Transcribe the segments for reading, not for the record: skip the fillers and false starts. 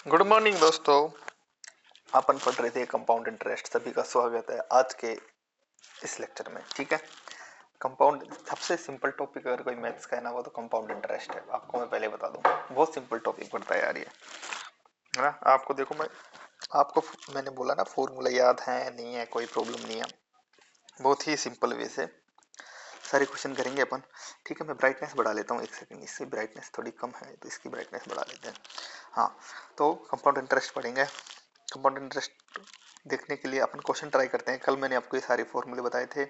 Good morning दोस्तों। अपन पढ़ रहे थे कंपाउंड इंटरेस्ट। सभी का स्वागत है आज के इस लेक्चर में। ठीक है, कंपाउंड सबसे सिंपल टॉपिक अगर कोई मैथ्स का है ना वो तो कंपाउंड इंटरेस्ट है। आपको मैं पहले बता दूं, बहुत सिंपल टॉपिक पड़ता है यार ये, है ना। आपको देखो, मैंने बोला ना, फॉर्मूला याद है नहीं है, कोई प्रॉब्लम नहीं है। बहुत ही सिंपल वे से सारे क्वेश्चन करेंगे अपन। ठीक है, मैं ब्राइटनेस बढ़ा लेता हूँ, एक सेकंड। इससे ब्राइटनेस थोड़ी कम है तो इसकी ब्राइटनेस बढ़ा लेते हैं। हाँ, तो कंपाउंड इंटरेस्ट पढ़ेंगे। कंपाउंड इंटरेस्ट देखने के लिए अपन क्वेश्चन ट्राई करते हैं। कल मैंने आपको ये सारे फॉर्मूले बताए थे,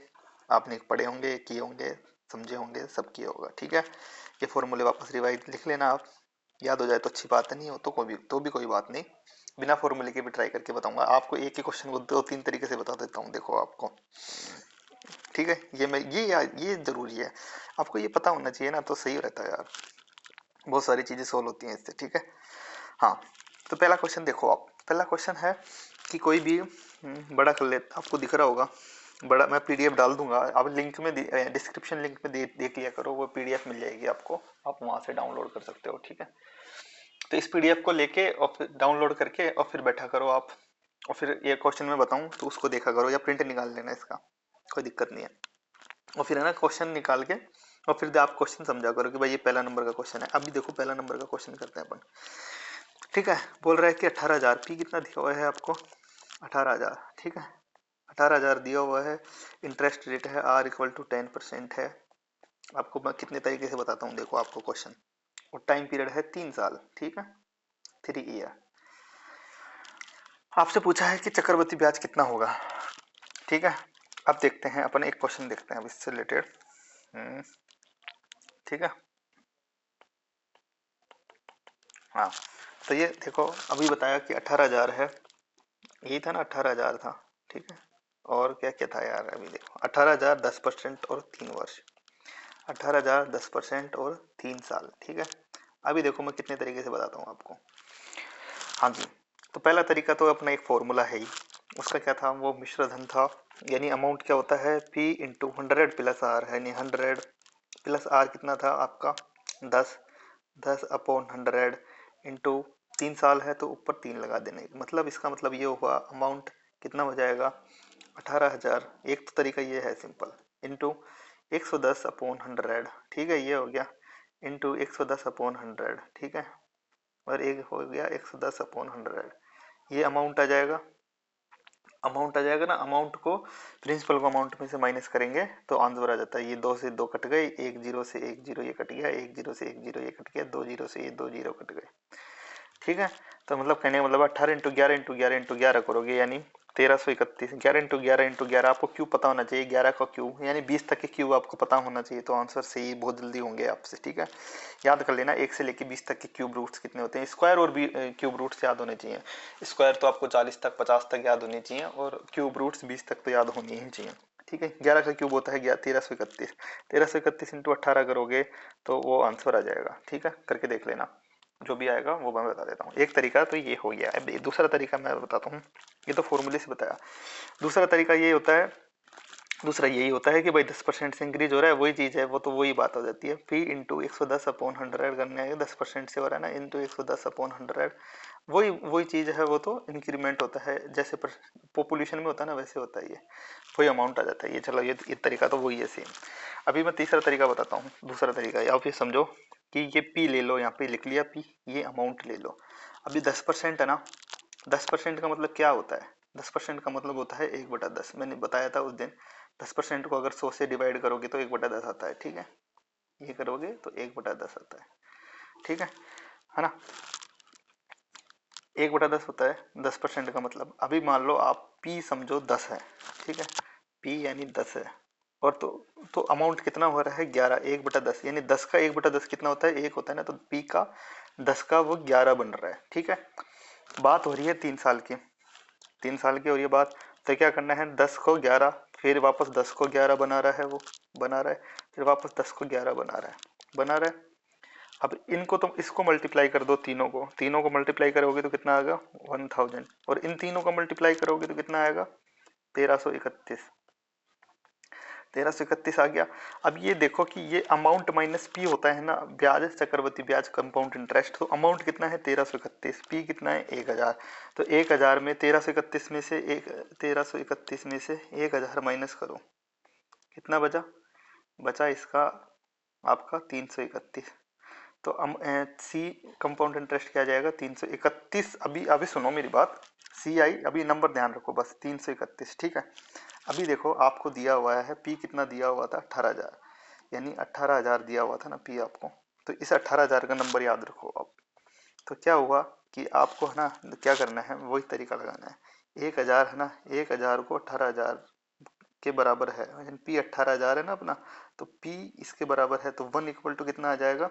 आपने पढ़े होंगे, किए होंगे, समझे होंगे, सब किया होगा। ठीक है, ये फॉर्मूले वापस रिवाइज लिख लेना आप। याद हो जाए तो अच्छी बात है, नहीं हो तो भी कोई बात नहीं। बिना फॉर्मूले के भी ट्राई करके बताऊंगा आपको। एक ही क्वेश्चन को दो तीन तरीके से बता देता हूँ, देखो आपको। ठीक है, ये जरूरी है, आपको ये पता होना चाहिए ना, तो सही रहता है यार। बहुत सारी चीजें सोल्व होती हैं इससे। ठीक है, हाँ। तो पहला क्वेश्चन देखो आप। पहला क्वेश्चन है कि कोई भी बड़ा कर ले, आपको दिख रहा होगा बड़ा। मैं पीडीएफ डाल दूंगा, आप लिंक में डिस्क्रिप्शन लिंक में देख लिया करो, वो पीडीएफ मिल जाएगी आपको, आप वहां से डाउनलोड कर सकते हो। ठीक है, तो इस पीडीएफ को लेके और फिर डाउनलोड करके और फिर बैठा करो आप, और फिर ये क्वेश्चन मैं बताऊं तो उसको देखा करो, या प्रिंट निकाल लेना इसका, कोई दिक्कत नहीं है। और फिर है ना, क्वेश्चन निकाल के और फिर आप क्वेश्चन समझा करो कि भाई ये पहला नंबर का क्वेश्चन है। अभी देखो पहला नंबर का क्वेश्चन करते हैं अपन। ठीक है, बोल रहा है कि 18,000, पी कितना दिया हुआ है आपको, 18,000। ठीक है, 18,000 दिया हुआ है। इंटरेस्ट रेट है आर इक्वल टू 10% है। आपको मैं कितने तरीके से बताता हूँ, देखो आपको क्वेश्चन। और टाइम पीरियड है 3 साल। ठीक है, 3 ईयर। आपसे पूछा है कि चक्रवृद्धि ब्याज कितना होगा। ठीक है, अब देखते हैं अपन, एक क्वेश्चन देखते हैं अब इससे रिलेटेड। ठीक है, हाँ। तो ये देखो, अभी बताया कि 18,000 है, यही था ना, 18,000 था। ठीक है, और क्या क्या था यार, अभी देखो 18,000 10% और 3 वर्ष। 18,000 10% और 3 साल। ठीक है, अभी देखो मैं कितने तरीके से बताता हूँ आपको। हाँ जी, तो पहला तरीका तो अपना एक फॉर्मूला है ही, उसका क्या था, वो मिश्र धन था। यानी अमाउंट क्या होता है, पी इंटू 100 प्लस आर है, यानी 100 प्लस आर कितना था आपका 10, 10/100 इंटू 3 साल है तो ऊपर 3 लगा देने। मतलब इसका मतलब ये हुआ अमाउंट कितना हो जाएगा, 18,000। एक तो तरीका ये है सिंपल, इंटू 110/100। ठीक है, ये हो गया इंटू 110/100। ठीक है, और एक हो गया 110/100। ये अमाउंट आ जाएगा ना। अमाउंट को, प्रिंसिपल को अमाउंट में से माइनस करेंगे तो आंसर आ जाता है। ये 2 से 2 कट गए, एक जीरो से एक जीरो ये कट गया, एक जीरो से एक जीरो ये कट गया, 2 जीरो से ये 2 जीरो कट गए। ठीक है, तो मतलब कहने का मतलब 18 × 11 × 11 करोगे यानी 1331। 11 × 11 × 11 आपको क्यूब पता होना चाहिए, 11 का क्यूब यानी 20 तक के क्यूब आपको पता होना चाहिए, तो आंसर सही बहुत जल्दी होंगे आपसे। ठीक है, याद कर लेना, 1 से लेके 20 तक के क्यूब रूट्स कितने होते हैं। स्क्वायर और भी क्यूब रूट्स याद होने चाहिए। स्क्वायर तो आपको 40 तक 50 तक याद होनी चाहिए, और क्यूब रूट्स 20 तक तो याद होनी ही चाहिए। ठीक है, 11 का क्यूब होता है 1331। 1331 इंटू 18 करोगे तो वो आंसर आ जाएगा। ठीक है, करके देख लेना, जो भी आएगा वो मैं बता देता हूँ। एक तरीका तो ये हो गया। अब दूसरा तरीका मैं बताता हूँ, ये तो फॉर्मूले से बताया। दूसरा तरीका ये होता है, दूसरा यही होता है कि भाई 10% से इंक्रीज हो रहा है, वही चीज़ है, वो तो वही बात हो जाती है। पी इंटू 110/100 करने है, 10% से हो रहा है ना, इंटू 110/100। वही चीज़ है, वो तो इंक्रीमेंट होता है, जैसे पॉपुलेशन में होता है ना, वैसे होता है ये, वही अमाउंट आ जाता है। ये चलो, ये तरीका तो वही है सेम। अभी मैं तीसरा तरीका बताता हूँ। दूसरा तरीका या फिर समझो कि ये पी ले लो, यहाँ पे लिख लिया पी, ये अमाउंट ले लो। अभी 10% है ना, 10% का मतलब क्या होता है, 10% का मतलब होता है 1/10। मैंने बताया था उस दिन, 10% को अगर 100 से डिवाइड करोगे तो 1/10 आता है। ठीक है, ये करोगे तो 1/10 आता है। ठीक है ना, 1/10 होता है 10% का मतलब। अभी मान लो आप पी समझो 10 है। ठीक है, पी यानी 10 है, और तो अमाउंट कितना हो रहा है 11, 1/10 यानी 10 का 1/10 कितना होता है, 1 होता है ना, तो पी का 10 का वो 11 बन रहा है। ठीक है, बात हो रही है 3 साल की, 3 साल की हो रही है बात। तो क्या करना है, 10 को 11, फिर वापस 10 को 11 बना रहा है, वो बना रहा है, फिर वापस 10 को 11 बना रहा है। अब इनको तुम इसको मल्टीप्लाई कर दो, तीनों को मल्टीप्लाई करोगे तो कितना आएगा 1000, और इन तीनों को मल्टीप्लाई करोगे तो कितना आएगा 1331। 1331 आ गया। अब ये देखो कि ये अमाउंट माइनस पी होता है ना, ब्याज, चक्रवृद्धि ब्याज, कंपाउंड इंटरेस्ट। तो अमाउंट कितना है 1331, पी कितना है 1000। तो 1000 में 1331 में से 1000 माइनस करो, कितना बचा? बचा इसका आपका 331। तो सी कंपाउंड इंटरेस्ट क्या आ जाएगा 331। अभी अभी सुनो मेरी बात, सी आई, अभी नंबर ध्यान रखो बस, 331, ठीक है। अभी देखो आपको दिया हुआ है पी, कितना दिया हुआ था 18,000, यानी 18,000 दिया हुआ था ना पी आपको। तो इस 18,000 का नंबर याद रखो आप। तो क्या हुआ कि आपको है ना क्या करना है, वही तरीका लगाना है। 1000 है ना, 1000 को 18,000 के बराबर है, यानी पी 18,000 है ना अपना, तो पी इसके बराबर है। तो 1 इक्वल टू कितना आ जाएगा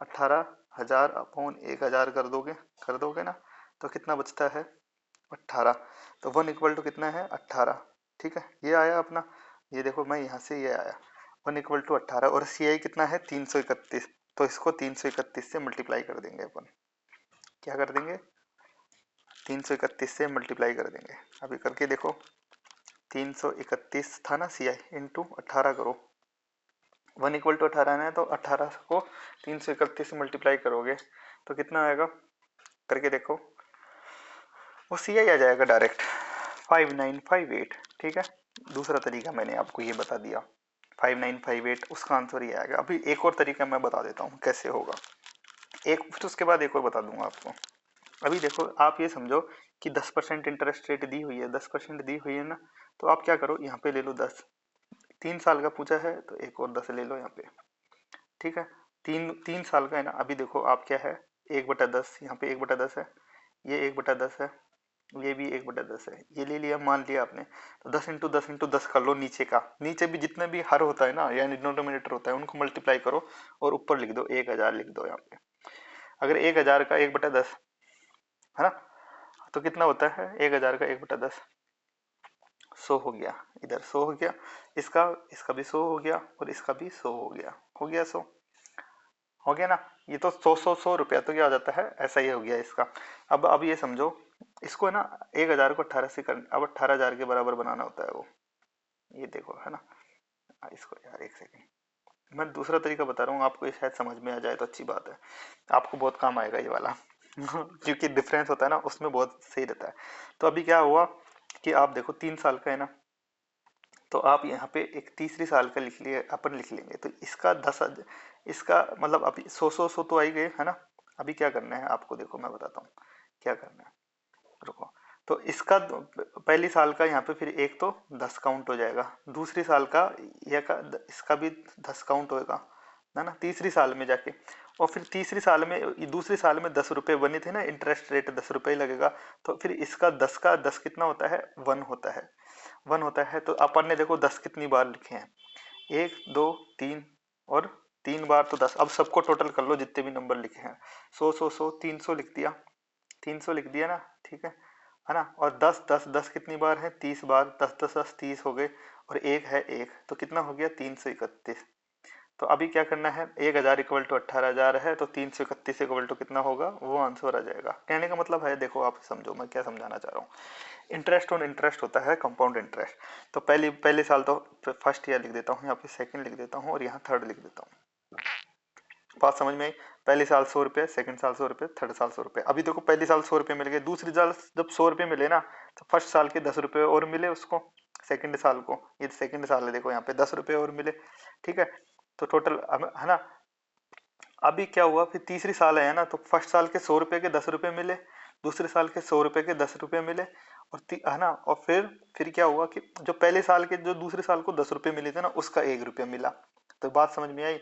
18,000 अपॉन 1000 कर दोगे ना, तो कितना बचता है 18। तो 1 इक्वल टू कितना है 18, ठीक है। ये आया अपना, ये देखो मैं यहाँ से ये आया 1 इक्वल टू 18, और सी आई कितना है 331। तो इसको 331 से मल्टीप्लाई कर देंगे अपन, क्या कर देंगे 331 से मल्टीप्लाई कर देंगे। अभी करके देखो, 331 था ना सी आई इंटू 18 करो, 1 इक्वल टू 18 है तो 18 को 331 से मल्टीप्लाई करोगे तो कितना आएगा, करके देखो, वो सी आई आ जाएगा डायरेक्ट 5958, ठीक है। दूसरा तरीका मैंने आपको ये बता दिया 5958, उसका आंसर ये आएगा। अभी एक और तरीका मैं बता देता हूँ कैसे होगा, एक फिर उसके बाद एक और बता दूंगा आपको। अभी देखो आप ये समझो कि 10% इंटरेस्ट रेट दी हुई है, 10% दी हुई है ना, तो आप क्या करो यहाँ पे ले लो 10, 3 साल का पूछा है तो एक और 10 ले लो यहाँ पे, ठीक है। तीन तीन साल का है ना। अभी देखो आप क्या है 1/10, यहाँ पे 1/10 है, ये 1/10 है, ये भी 1/10 है, ये ले लिया मान लिया आपने। तो 10 × 10 × 10 कर लो, नीचे का, नीचे भी जितने भी हर होता है ना यानी डिनोमिनेटर होता है उनको मल्टीप्लाई करो और ऊपर लिख दो 1000 लिख दो यहाँ पे। अगर 1000 का 1/10 है ना, तो कितना होता है 1000 का 1/10, 100 हो गया, इधर 100 हो गया, इसका इसका भी 100 हो गया और इसका भी 100 हो गया 100 हो गया ना। ये तो 100 रुपया तो क्या हो जाता है, ऐसा ही हो गया इसका। अब ये समझो इसको है ना 1000 को 18 से कर, अब 18,000 के बराबर बनाना होता है वो, ये देखो है ना। इसको यार एक सेकेंड, मैं दूसरा तरीका बता रहा हूँ आपको, ये शायद समझ में आ जाए तो अच्छी बात है, आपको बहुत काम आएगा ये वाला क्योंकि डिफरेंस होता है ना उसमें बहुत सही रहता है। तो अभी क्या हुआ कि आप देखो 3 साल का है ना, तो आप यहाँ पे एक तीसरी साल का लिख लिए, अपन लिख लेंगे। तो इसका 10, इसका मतलब अभी 100 तो आई गए है ना। अभी क्या करना है आपको, देखो मैं बताता हूँ क्या करना है, रुको। तो इसका पहली साल का यहाँ पे फिर एक तो 10 काउंट हो जाएगा, दूसरी साल का यह का इसका भी 10 काउंट होएगा ना तीसरी साल में जाके। और फिर तीसरी साल में, दूसरी साल में 10 रुपये बने थे ना, इंटरेस्ट रेट 10 रुपये लगेगा। तो फिर इसका 10 का 10 कितना होता है 1 होता है, 1 होता है। तो अपन ने देखो 10 कितनी बार लिखे हैं, 1 2 3 और 3 बार तो 10। अब सबको टोटल कर लो जितने भी नंबर लिखे हैं, 100 300 लिख दिया, 300 लिख दिया ना, ठीक है ना। और 10 10 10 कितनी बार है 30 बार, 10 10 10 30 हो गए, और एक है एक, तो कितना हो गया 331। तो अभी क्या करना है, 1000 इक्वल टू 18,000 है, तो 331 इक्वल टू कितना होगा, वो आंसर आ जाएगा। कहने का मतलब है, देखो आप समझो मैं क्या समझाना चाह रहा हूँ। इंटरेस्ट ऑन इंटरेस्ट होता है कंपाउंड इंटरेस्ट। तो पहले साल तो फर्स्ट ईयर लिख देता हूँ, यहाँ पे सेकंड लिख देता हूँ और यहाँ थर्ड लिख देता हूँ। बात समझ में आई, पहले साल 100 रुपये, सेकंड साल 100 रुपये, थर्ड साल 100 रुपये। अभी देखो पहले साल 100 रुपये मिल गए, दूसरी साल जब 100 रुपये मिले ना, तो फर्स्ट साल के 10 रुपये और मिले उसको, सेकंड साल को, ये सेकंड साल है देखो यहाँ पे 10 रुपये और मिले, ठीक है। तो टोटल है ना। अभी क्या हुआ, फिर तीसरी साल है ना, तो फर्स्ट साल के 100 रुपये के 10 रुपये मिले, दूसरे साल के 100 रुपये के 10 रुपये मिले, और है ना। और फिर क्या हुआ कि जो पहले साल के जो दूसरे साल को 10 रुपये मिले थे ना, उसका 1 रुपया मिला। तो बात समझ में आई।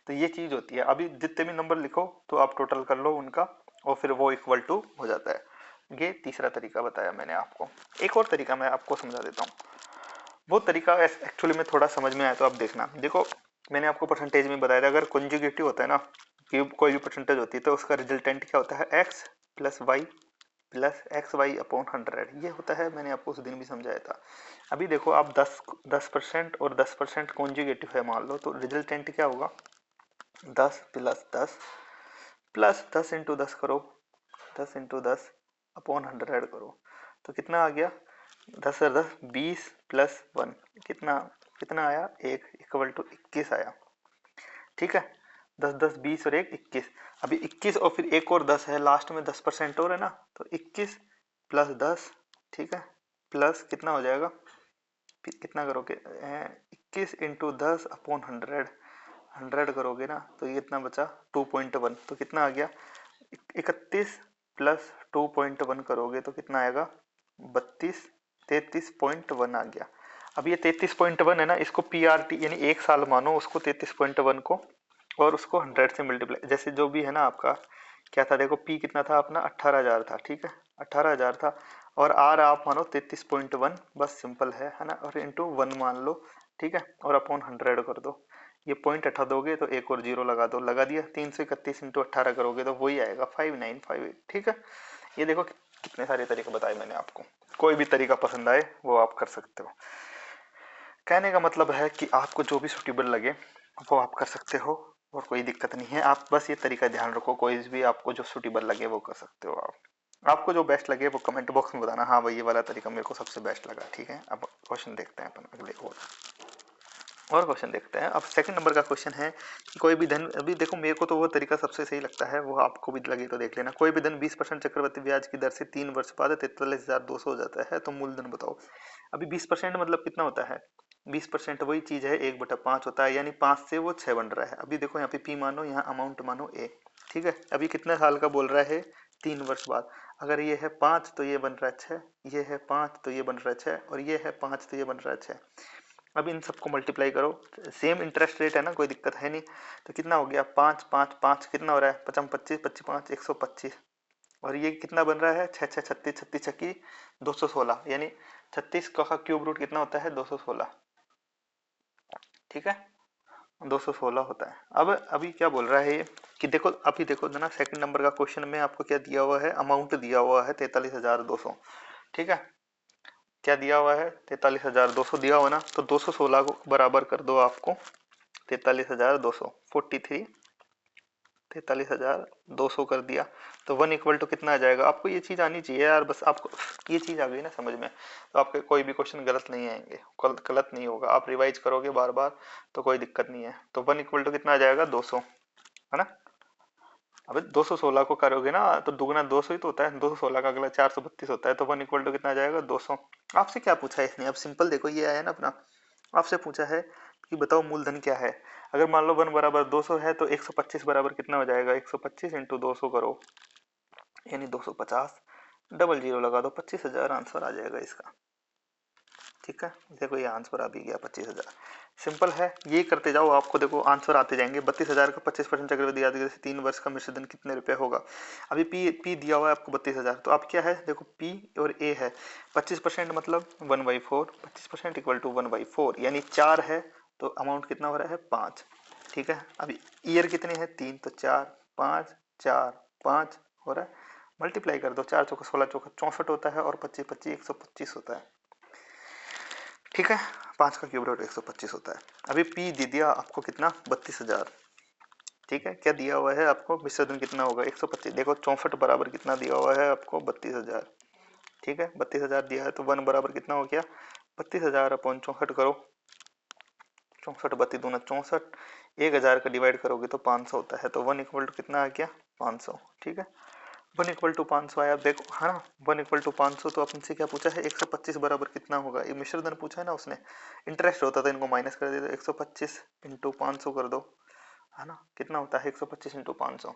तो ये चीज होती है। अभी जितने भी नंबर लिखो तो आप टोटल कर लो उनका, और फिर वो इक्वल टू हो जाता है। ये तीसरा तरीका बताया मैंने आपको। एक और तरीका मैं आपको समझा देता हूँ, वो तरीका एक्चुअली में थोड़ा समझ में आया तो आप देखना। देखो मैंने आपको परसेंटेज में बताया था, अगर कॉन्जुगेटिव होता है ना कि कोई भी परसेंटेज होती है, तो उसका रिजल्टेंट क्या होता है, x plus Y plus X Y upon 100, ये होता है। मैंने आपको उस दिन भी समझाया था। अभी देखो आप 10% और 10% कॉन्जुगेटिव है मान लो, तो रिजल्टेंट क्या होगा, 10 प्लस 10 प्लस 10 इंटू 10 करो, 10 इंटू 10 अपॉन 100 करो, तो कितना आ गया, 10 और 10 20 प्लस 1 कितना कितना आया 1 इक्वल टू 21 आया। ठीक है, 10 10 20 और 1 21। अभी 21 और फिर एक और 10 है लास्ट में, 10% और है ना, तो 21 प्लस 10, ठीक है, प्लस कितना हो जाएगा, कितना करोगे 21 इंटू 10 अपॉन 100 करोगे ना, तो ये इतना बचा 2.1, तो कितना आ गया 31 प्लस 2.1 करोगे तो कितना आएगा 33.1 आ गया। अब ये 33.1 है ना, इसको PRT यानी एक साल मानो उसको 33.1 को, और उसको 100 से मल्टीप्लाई, जैसे जो भी है ना आपका क्या था, देखो P कितना था अपना 18,000 था, ठीक है 18,000 था, और R आप मानो 33.1, बस सिंपल है ना, और इंटू 1 मान लो, ठीक है, और अपॉन 100 कर दो, ये पॉइंट हटा दोगे तो एक और जीरो लगा दो, लगा दिया, 331 इंटू 18 करोगे तो वही आएगा 5958, ठीक है। ये देखो कितने सारे तरीके बताए मैंने आपको, कोई भी तरीका पसंद आए वो आप कर सकते हो। कहने का मतलब है कि आपको जो भी सूटेबल लगे वो आप कर सकते हो, और कोई दिक्कत नहीं है, आप बस ये तरीका ध्यान रखो, कोई भी आपको जो सूटेबल लगे वो कर सकते हो आपको जो बेस्ट लगे वो कमेंट बॉक्स में बताना, हाँ भाई ये वाला तरीका मेरे को सबसे बेस्ट लगा, ठीक है। अब क्वेश्चन देखते हैं अपन अगले और क्वेश्चन देखते हैं। अब सेकंड नंबर का क्वेश्चन है कि कोई भी धन, अभी देखो मेरे को तो वो तरीका सबसे सही लगता है, वो आपको भी लगे तो देख लेना। कोई भी धन 20% चक्रवृद्धि ब्याज की दर से 3 वर्ष बाद 43,200 हो जाता है, तो मूलधन बताओ। अभी 20% मतलब कितना होता है, 20% वही चीज है 1/5 होता है, यानी 5 से वो 6 बन रहा है। अभी देखो यहाँ पे P मानो, यहाँ अमाउंट मानो A, ठीक है। अभी कितने साल का बोल रहा है, 3 वर्ष बाद। अगर ये है 5 तो ये बन रहा है 6, ये है 5 तो ये बन रहा है 6, और ये है 5 तो ये बन रहा है 6। अब इन सबको मल्टीप्लाई करो, सेम इंटरेस्ट रेट है ना, कोई दिक्कत है नहीं, तो कितना हो गया 5 5 5 कितना हो रहा है 55 25 25 5 125, और ये कितना बन रहा है 6 6 36 36 छक्की 216, यानी 36 का क्यूब रूट कितना होता है 216, ठीक है 216 होता है। अब अभी क्या बोल रहा है ये कि देखो, अभी देखो ना सेकंड नंबर का क्वेश्चन में आपको क्या दिया हुआ है, अमाउंट दिया हुआ है 43,200, ठीक है, क्या दिया हुआ है 43,200 दिया हुआ ना, तो 216 को बराबर कर दो आपको 43,200 43 43,200 कर दिया, तो 1 इक्वल टू कितना आ जाएगा। आपको ये चीज आनी चाहिए यार, बस आपको ये चीज आ गई ना समझ में, तो आपके कोई भी क्वेश्चन गलत नहीं आएंगे, गलत नहीं होगा, आप रिवाइज करोगे बार बार तो कोई दिक्कत नहीं है। तो 1 इक्वल टू कितना आ जाएगा 200, है ना। अब 216 को करोगे ना तो दुगना 200 ही तो होता है, 216 का अगला 432 होता है, तो 1 इक्वल टू कितना आ जाएगा 200। आपसे क्या पूछा है इसने, अब सिंपल देखो ये आया ना अपना, आपसे पूछा है कि बताओ मूलधन क्या है। अगर मान लो 1 बराबर 200 है तो 125 बराबर कितना हो जाएगा, 125 इंटू 200 करो यानी 250, डबल जीरो लगा दो, 25,000 आंसर आ जाएगा इसका, ठीक है। देखो ये आंसर आ भी गया 25,000, सिंपल है, ये करते जाओ आपको देखो आंसर आते जाएंगे। 32,000 का 25% चक्रवृद्धि ब्याज दर से 3 वर्ष का मिश्र धन कितने रुपए होगा। अभी पी दिया हुआ है आपको 32,000, तो आप क्या है देखो P और A है, 25% मतलब 1/4, 25% इक्वल टू 1/4 यानी 4 है, तो अमाउंट कितना हो रहा है 5, ठीक है। अभी ईयर कितने हैं 3, तो 4 5 4 5 हो रहा है, मल्टीप्लाई कर दो, 4 चौका 16 चौका 64 होता है, और 25 25 125 होता है, ठीक है। 5 का क्यूब रूट 125 होता है। अभी P दे दिया आपको कितना 32,000, ठीक है। क्या दिया हुआ है आपको विसर्जन कितना होगा 125, देखो 64 बराबर कितना दिया हुआ है आपको 32,000, ठीक है 32,000 दिया है, तो 1 बराबर कितना हो गया 32,000 अपॉन 64 करो, 64 32 दूना 64, 1,000 का डिवाइड करोगे तो 500 होता है, तो 1 इक्वल टू कितना आ गया 500, ठीक है। 1 इक्वल टू 500 आया, देखो है ना 1 इक्वल टू 500, तो अपन से क्या पूछा है 125 बराबर कितना होगा, ये मिश्र धन पूछा है ना उसने, इंटरेस्ट होता था इनको माइनस कर देते, 125 इंटू 500 कर दो, है ना कितना होता है 125 इंटू 500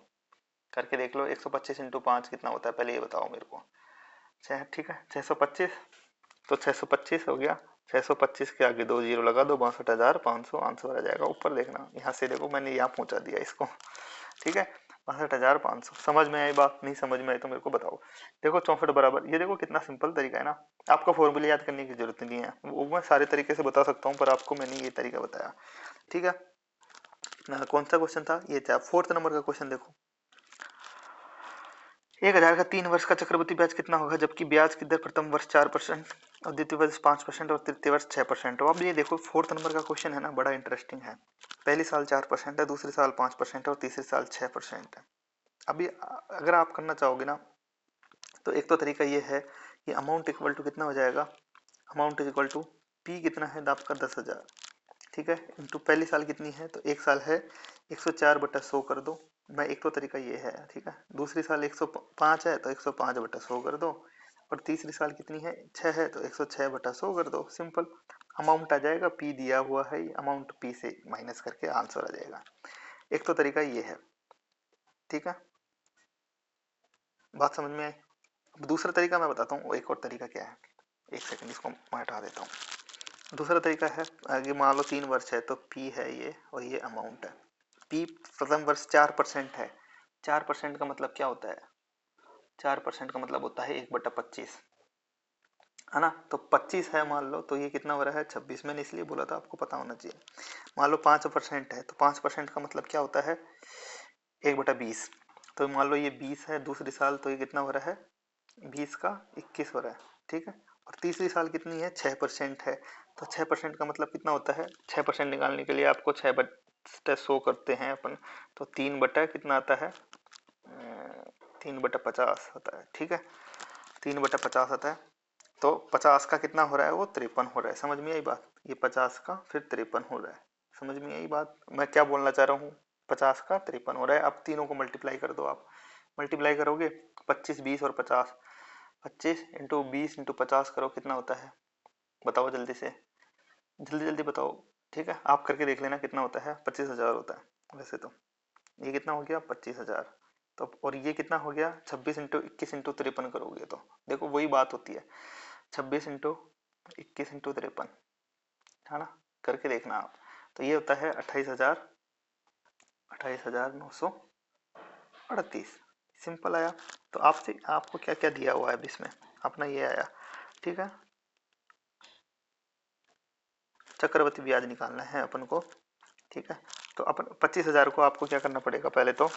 करके देख लो, 125 इंटू 5 कितना होता है पहले ये बताओ मेरे को, ठीक है 625, तो 625 हो गया, 625 के आगे 2 जीरो लगा दो, 62,500 आंसर आ जाएगा। ऊपर देखना यहाँ से देखो मैंने यहाँ पहुंचा दिया इसको, ठीक है 62,500। समझ में आई बात, नहीं समझ में आई तो मेरे को बताओ। देखो 64 बराबर, ये देखो कितना सिंपल तरीका है ना, आपको फॉर्मूले याद करने की जरूरत नहीं है, वो मैं सारे तरीके से बता सकता हूँ, पर आपको मैंने ये तरीका बताया, ठीक है ना। कौन सा क्वेश्चन था ये था 4th नंबर का क्वेश्चन। देखो 1,000 का 3 वर्ष का चक्रवृद्धि ब्याज कितना होगा, जबकि ब्याज की दर प्रथम वर्ष 4% और द्वितीय वर्ष 5% और तृतीय वर्ष 6%। तो अब ये देखो 4th नंबर का क्वेश्चन है ना, बड़ा इंटरेस्टिंग है। पहली साल 4% है, दूसरे साल 5% और तीसरे साल 6% है। अभी अगर आप करना चाहोगे ना, तो एक तो तरीका ये है कि अमाउंट इक्वल टू कितना हो जाएगा, amount is equal to P कितना है आपका 10,000, ठीक है, इंटू पहली साल कितनी है, तो एक साल है 104/100 कर दो। मैं एक तो तरीका ये है, ठीक है। दूसरी साल 105 है तो 105/100 कर दो, और तीसरी साल कितनी है 6 है तो 106/100 कर दो। सिंपल अमाउंट आ जाएगा, पी दिया हुआ है, अमाउंट पी से माइनस करके आंसर आ जाएगा। एक तो तरीका ये है, ठीक है, बात समझ में आई। अब दूसरा तरीका मैं बताता हूँ, एक और तरीका क्या है, एक सेकंड इसको मैं हटा देता हूँ। दूसरा तरीका है, आगे मान लो 3 वर्ष है तो पी है ये और ये अमाउंट है। पी प्रथम वर्ष 4% है। 4% का मतलब क्या होता है, 4% का मतलब होता है 1/25, है ना। तो 25 है मान लो, तो ये कितना हो रहा है 26। मैंने इसलिए बोला था, आपको पता होना चाहिए। मान लो 5% है तो 5% का मतलब क्या होता है 1/20। तो मान लो ये 20 है दूसरी साल, तो ये कितना हो रहा है 20 का 21 हो रहा है, ठीक है। और तीसरी साल कितनी है 6% है, तो 6% का मतलब कितना होता है, 6% निकालने के लिए आपको 6/100 करते हैं अपन, तो 3 बटा कितना आता है 3/50 होता है, ठीक है। 3/50 आता है, तो 50 का कितना हो रहा है वो 53 हो रहा है। समझ में आई बात, ये 50 का फिर 53 हो रहा है। समझ में आई बात, मैं क्या बोलना चाह रहा हूँ, 50 का 53 हो रहा है। अब तीनों को मल्टीप्लाई कर दो, आप मल्टीप्लाई करोगे 25, 20 और 50, 25 इंटू 20 इंटू 50 करो, कितना होता है बताओ जल्दी से, जल्दी जल्दी बताओ, ठीक है। आप करके देख लेना कितना होता है, 25,000 होता है वैसे तो। ये कितना हो गया 25,000, तो और ये कितना हो गया 26 इंटू 21 इंटू 53 करोगे तो देखो वही बात होती है, 26 इंटू 21 इंटू 53, है ना, करके देखना आप। तो ये होता है 28,938। सिंपल आया। तो आपसे आपको क्या क्या दिया हुआ है अब इसमें, अपना ये आया, ठीक है। चक्रवृद्धि ब्याज निकालना है अपन को, ठीक है। तो अपन 25,000 को आपको क्या करना पड़ेगा, पहले तो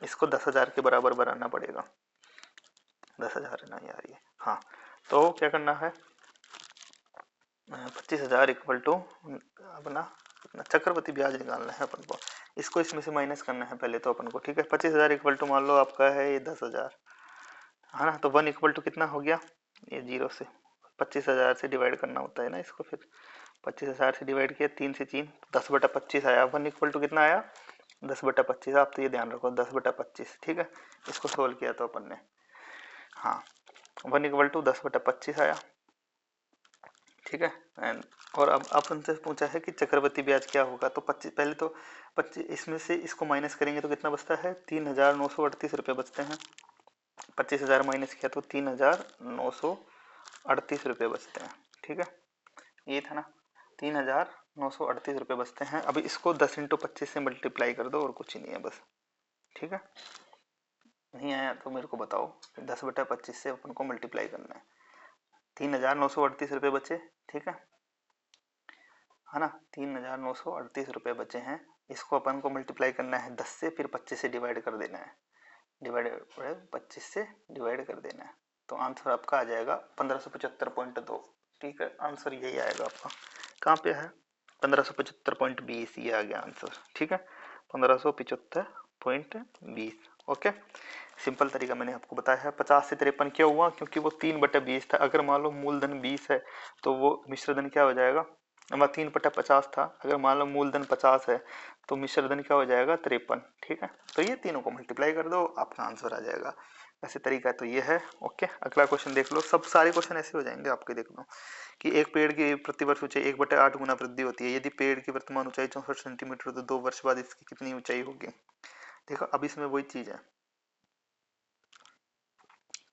इसको 10,000 के बराबर बनाना पड़ेगा। 10,000 है ना यार ये, हाँ। तो क्या करना है 25,000 इक्वल टू अपना चक्रवृद्धि ब्याज निकालना है अपन को, इसको इसमें से माइनस करना है पहले तो अपन को, ठीक है। 25,000 इक्वल टू मान लो आपका है ये 10,000, है ना। तो 1 इक्वल टू कितना हो गया, ये 0 से 25,000 से डिवाइड करना होता है ना इसको, फिर 25,000 से डिवाइड किया 3 से 3, 10/25 आया। 1 इक्वल टू कितना आया 10/25, आप तो ये ध्यान रखो 10/25, ठीक है। इसको सोल्व किया तो अपन ने, हाँ 1 इक्वल टू 10/25 आया, ठीक है। एंड और अब अपन से पूछा है कि चक्रवृद्धि ब्याज क्या होगा, तो 25 पहले तो 25 इसमें से इसको माइनस करेंगे तो कितना बचता है 3,938 रुपये बचते हैं। 25,000 माइनस किया तो 3,938 रुपये बचते हैं, ठीक है। ये था ना 3,938 रुपये बचते हैं। अभी इसको 10 इंटू 25 से मल्टीप्लाई कर दो और कुछ ही नहीं है बस, ठीक है। नहीं आया तो मेरे को बताओ, 10/25 से अपन को मल्टीप्लाई करना है, 3,938 रुपये बचे, ठीक है ना। 3,938 रुपये बचे हैं, इसको अपन को मल्टीप्लाई करना है 10 से, फिर 25 से डिवाइड कर देना है, डिवाइड 25 से डिवाइड कर देना है, तो आंसर आपका आ जाएगा 1575.2, ठीक है। आंसर यही आएगा आपका, कहाँ पे है 1575.20, ये आ गया आंसर, ठीक है 1575.20। ओके, सिंपल तरीका मैंने आपको बताया है। 50 से 53 क्यों हुआ, क्योंकि वो 3/20 था। अगर मान लो मूलधन 20 है तो वो मिश्रधन क्या हो जाएगा, 3/50 था। अगर मान लो मूलधन 50 है तो मिश्रधन क्या हो जाएगा 53, ठीक है। तो ये तीनों को मल्टीप्लाई कर दो, आपका आंसर आ जाएगा। ऐसे तरीका तो ये है। ओके, अगला क्वेश्चन देख लो, सब सारे क्वेश्चन ऐसे हो जाएंगे आपके, देख लो कि एक पेड़ की प्रतिवर्ष ऊंचाई 1/8 गुना वृद्धि होती है। यदि पेड़ की वर्तमान ऊंचाई 64 सेंटीमीटर तो 2 वर्ष बाद इसकी कितनी ऊंचाई होगी। देखो अब इसमें वही चीज है,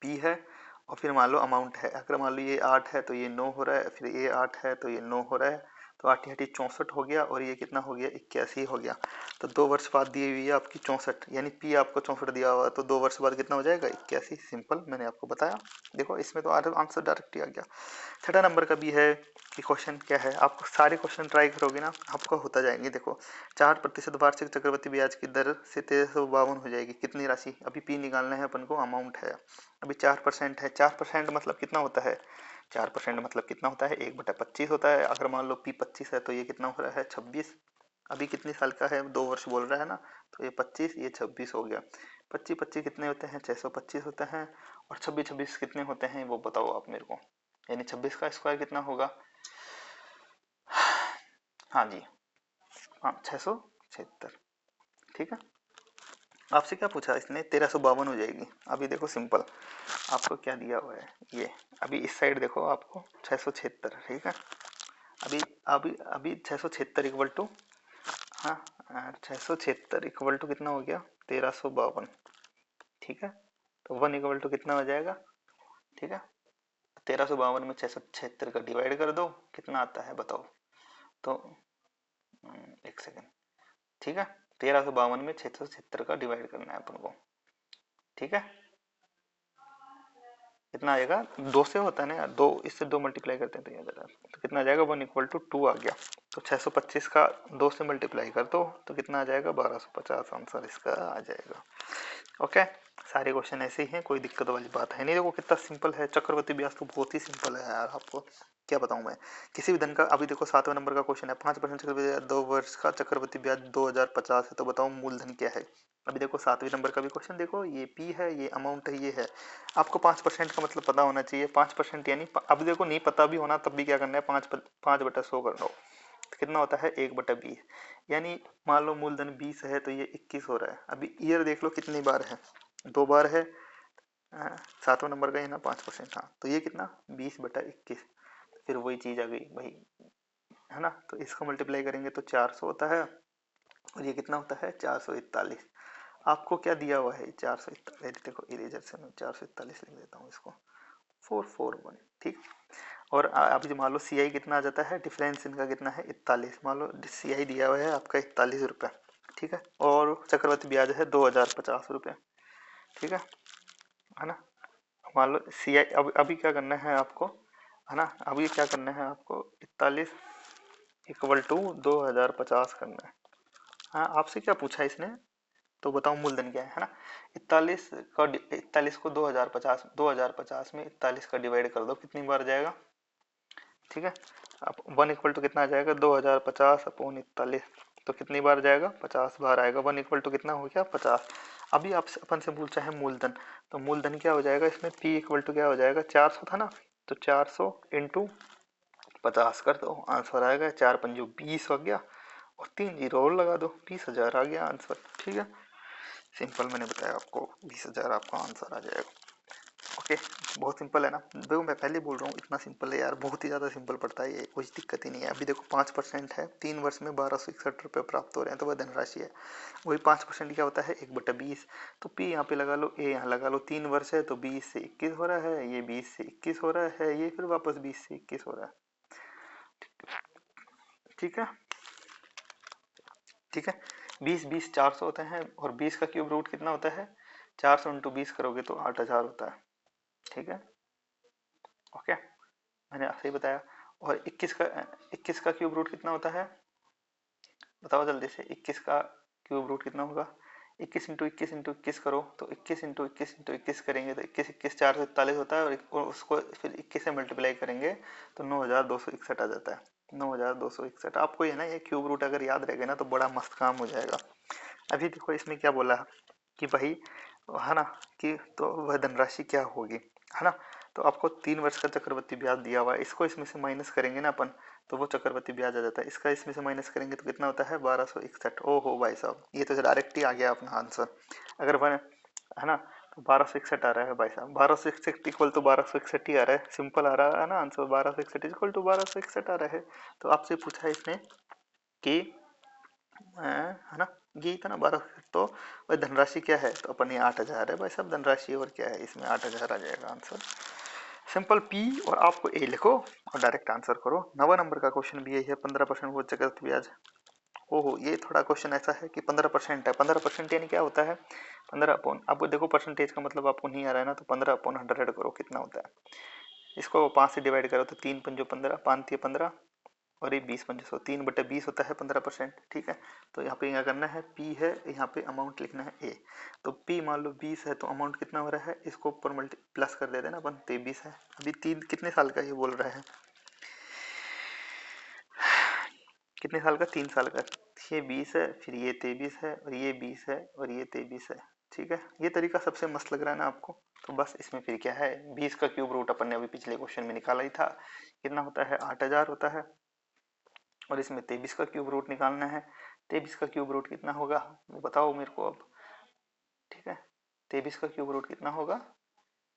पी है और फिर मान लो अमाउंट है। अगर मान लो ये 8 है तो ये 9 हो रहा है, फिर ये 8 है तो ये 9 हो रहा है, तो 8 8 64 हो गया, और ये कितना हो गया 81 हो गया। तो 2 वर्ष बाद दी हुई है आपकी 64, यानी पी आपको 64 दिया हुआ है, तो 2 वर्ष बाद कितना हो जाएगा 81। सिंपल, मैंने आपको बताया। देखो इसमें तो आंसर डायरेक्ट ही आ गया। छठा नंबर का भी है कि क्वेश्चन क्या है, आपको सारे क्वेश्चन ट्राई करोगे ना आपको होता जाएंगे। देखो 4% वार्षिक चक्रवृद्धि ब्याज की दर से 1352 हो जाएगी, कितनी राशि, अभी पी निकालना है अपन को, अमाउंट है अभी 4% है। 4% मतलब कितना होता है, 4% मतलब कितना होता है 1/25 होता है। अगर मान लो पी 25 है तो ये कितना हो रहा है 26। अभी कितनी साल का है 2 वर्ष बोल रहा है ना, तो ये 25 ये 26 हो गया। 25 25 कितने होते हैं 625 होते हैं, और 26 26 कितने होते हैं वो बताओ आप मेरे को, यानी 26 का स्क्वायर कितना होगा हाँ जी, हाँ 676। ठीक है, आपसे क्या पूछा इसने, 1352 हो जाएगी। अभी देखो सिंपल, आपको क्या दिया हुआ है ये, अभी इस साइड देखो आपको 676, ठीक है। अभी अभी अभी 676 इक्वल टू, हाँ 676 इक्वल टू कितना हो गया, 1352। ठीक है, तो 1 इक्वल टू कितना हो जाएगा, ठीक है। 1352 में 676 का डिवाइड कर दो, कितना आता है बताओ। तो एक सेकेंड, ठीक है, 1352 में 676 का डिवाइड करना है अपन को। ठीक है, कितना आएगा, दो से होता है ना यार, दो इससे दो मल्टीप्लाई करते हैं तो ये आ जाता है, तो कितना आ जाएगा 1 इक्वल टू 2 आ गया। तो 625 का 2 से मल्टीप्लाई कर दो तो कितना आ जाएगा 1250, आंसर इसका आ जाएगा। ओके, सारे क्वेश्चन ऐसे ही हैं, कोई दिक्कत वाली बात है नहीं। देखो कितना सिंपल है, चक्रवर्ती ब्याज तो बहुत ही सिंपल है यार, आपको क्या बताऊं मैं। किसी भी धन का, अभी देखो 7वें नंबर का क्वेश्चन है, 5% चक्रवर्ती ब्याज 2 वर्ष का चक्रवर्ती ब्याज 2050 है, तो बताओ मूलधन क्या है। अभी देखो 7वें नंबर का भी क्वेश्चन देखो, ये पी है, ये अमाउंट है, ये है। आपको 5% का मतलब पता होना चाहिए, 5% यानी अभी देखो नहीं पता भी होना तब भी क्या करना है, 5/100 कर लो, तो कितना होता है 1/20। यानी मान लो मूलधन 20 है तो ये 21 हो रहा है। अभी ईयर देख लो कितनी बार है, 2 बार है। 7वें नंबर का है ना 5%, हाँ तो ये कितना 20/21, फिर वही चीज़ आ गई भाई, है ना। तो इसको मल्टीप्लाई करेंगे तो 400 होता है, और ये कितना होता है 441। आपको क्या दिया हुआ है 441, देखो इरेजर से मैं 441 लिख देता हूँ इसको, 441। ठीक, और अभी मान लो सी आई कितना आ जाता है, डिफरेंस इनका कितना है 41, मान लो सी आई दिया हुआ है आपका 41 रुपये। ठीक है, और चक्रवृद्धि ब्याज है 2050 रुपये। ठीक है ना। मान लो सी आई, अभी क्या करना है आपको, है ना, अभी क्या करना है आपको, 41 इक्वल टू 2050 करना है। हाँ आपसे क्या पूछा इसने, तो बताओ मूलधन क्या है ना। 41 को 2050 में 41 का डिवाइड कर दो, कितनी बार जाएगा। ठीक है, अब 1 इक्वल टू कितना आ जाएगा 2050/41, तो कितनी बार जाएगा 50 बार आएगा। 1 इक्वल टू कितना हो गया 50। अभी आप अपन से पूछा है मूलधन, तो मूलधन क्या हो जाएगा इसमें, P इक्वल टू क्या हो जाएगा 400 था ना, तो 400 इंटू 50 कर दो, आंसर आएगा 4×5 20 हो गया, और 3 जीरो और लगा दो, 20,000 आ गया आंसर। ठीक है, सिंपल मैंने बताया आपको, 20,000 आपका आंसर आ जाएगा। ओके, बहुत सिंपल है ना। देखो मैं पहले बोल रहा हूँ इतना सिंपल है यार, बहुत ही ज़्यादा सिंपल पड़ता है ये, कुछ दिक्कत ही नहीं है। अभी देखो 5% है, 3 वर्ष में 1261 रुपये प्राप्त हो रहे हैं, तो वह धनराशि है। वही 5% क्या होता है 1/20, तो पी यहाँ पे लगा लो, ए यहाँ लगा लो, 3 वर्ष है तो 20 से 21 हो रहा है, ये 20 से 21 हो रहा है, ये फिर वापस 20 से 21 हो रहा है। ठीक है, ठीक है, 20 400 होते हैं, और 20 का क्यूब रूट कितना होता है, 400 इंटू 20 करोगे तो 8,000 होता है। ठीक है, ओके, मैंने सही बताया। और 21 का क्यूब रूट कितना होता है, बताओ जल्दी से, 21 का क्यूब रूट कितना होगा, 21 इंटू 21 करो, तो 21 इंटू 21 करेंगे तो 21 441 होता है, और उसको फिर 21 से मल्टीप्लाई करेंगे तो 9,261 आ जाता है। 9,261 आपको ये ना, ये क्यूब रूट अगर याद रहेगा ना तो बड़ा मस्त काम हो जाएगा। अभी देखो इसमें क्या बोला कि भाई, है ना, कि तो वह धनराशि क्या होगी, है ना। तो आपको 3 वर्ष का चक्रवृद्धि ब्याज दिया हुआ है, इसको इसमें से माइनस करेंगे ना अपन, तो वो चक्रवृद्धि ब्याज आ जाता है। इसका इसमें से माइनस करेंगे तो कितना होता है 1261। ओ हो भाई साहब, ये तो डायरेक्ट ही आ गया अपना आंसर। अगर वन, है ना, तो 1261 आ रहा है भाई साहब, 1261 इक्वल टू 1261 ही आ रहा है, सिंपल आ रहा है ना आंसर, 1261 इक्वल टू 1261 आ रहा है। तो आपसे पूछा है इसने कि, है ना, ये था ना 12, तो भाई धनराशि क्या है, तो अपन ये 8,000 है भाई साहब धनराशि, और क्या है इसमें 8,000 आ जाएगा आंसर। सिंपल पी, और आपको ए लिखो और डायरेक्ट आंसर करो। 9वां नंबर का क्वेश्चन भी यही है, 15% वो चक्रवृद्धि ब्याज। ओहो, ये थोड़ा क्वेश्चन ऐसा है कि 15% है, 15% यानी क्या होता है 15 आपको देखो परसेंटेज का मतलब आपको नहीं आ रहा है ना, तो 15/100 करो, कितना होता है, इसको 5 से डिवाइड करो तो 3×5 = 15, 5×3 = 15, और ये 20×100, 3/20 होता है 15%। ठीक है, तो यहाँ पे क्या करना है, पी है, यहाँ पे अमाउंट लिखना है ए। तो पी मान लो 20 है, तो अमाउंट कितना हो रहा है, इसको ऊपर मल्टी प्लस कर देते हैं ना अपन, 23 है। अभी 3 कितने साल का ये बोल रहा है, कितने साल का, 3 साल का। ये 20 है, फिर ये 23 है, और ये 20 है, और ये 23 है। ठीक है, ये तरीका सबसे मस्त लग रहा है ना आपको। तो बस इसमें फिर क्या है, 20 का क्यूब रूट अपन ने अभी पिछले क्वेश्चन में निकाला ही था, कितना होता है 8,000 होता है। और इसमें 23 का क्यूब रूट निकालना है। 23 का क्यूब रूट कितना होगा वो बताओ मेरे को अब। ठीक है, 23 का क्यूब रूट कितना होगा,